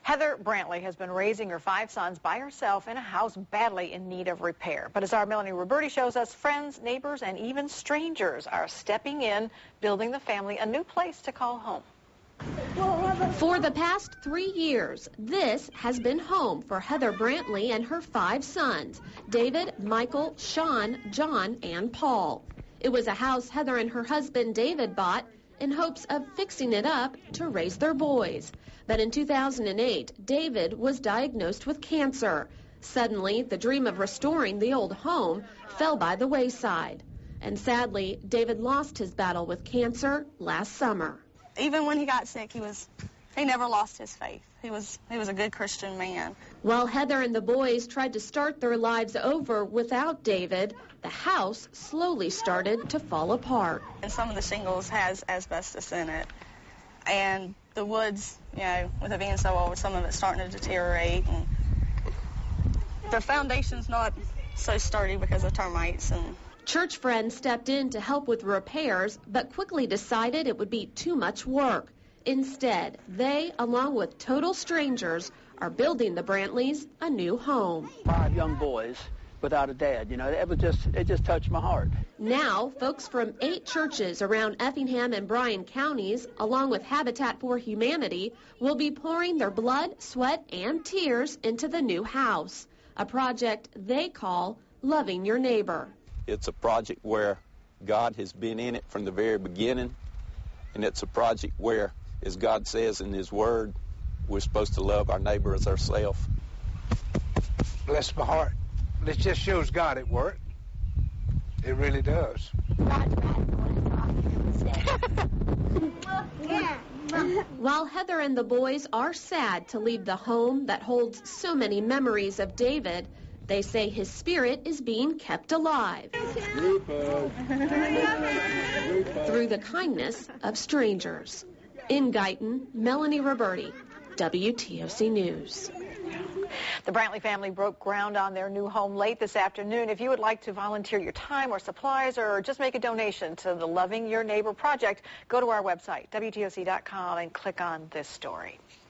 Heather Brantley has been raising her 5 sons by herself in a house badly in need of repair. But as our Melanie Roberti shows us, friends, neighbors, and even strangers are stepping in, building the family a new place to call home. For the past 3 years, this has been home for Heather Brantley and her 5 sons, David, Michael, Sean, John, and Paul. It was a house Heather and her husband David bought in hopes of fixing it up to raise their boys. But in 2008, David was diagnosed with cancer. Suddenly, the dream of restoring the old home fell by the wayside. And sadly, David lost his battle with cancer last summer. Even when he got sick, he never lost his faith. He was a good Christian man. While Heather and the boys tried to start their lives over without David, the house slowly started to fall apart. And some of the shingles has asbestos in it. And the woods, with it being so old, some of it's starting to deteriorate. And the foundation's not so sturdy because of termites. And church friends stepped in to help with repairs, but quickly decided it would be too much work. Instead, they, along with total strangers, are building the Brantleys a new home. 5 young boys without a dad, it just touched my heart. Now, folks from 8 churches around Effingham and Bryan counties, along with Habitat for Humanity, will be pouring their blood, sweat, and tears into the new house, a project they call Loving Your Neighbor. It's a project where God has been in it from the very beginning, and it's a project where, as God says in His Word, we're supposed to love our neighbor as ourselves. Bless my heart. It just shows God at work. It really does. While Heather and the boys are sad to leave the home that holds so many memories of David, they say his spirit is being kept alive through the kindness of strangers. In Guyton, Melanie Roberti, WTOC News. The Brantley family broke ground on their new home late this afternoon. If you would like to volunteer your time or supplies or just make a donation to the Loving Your Neighbor project, go to our website, WTOC.com, and click on this story.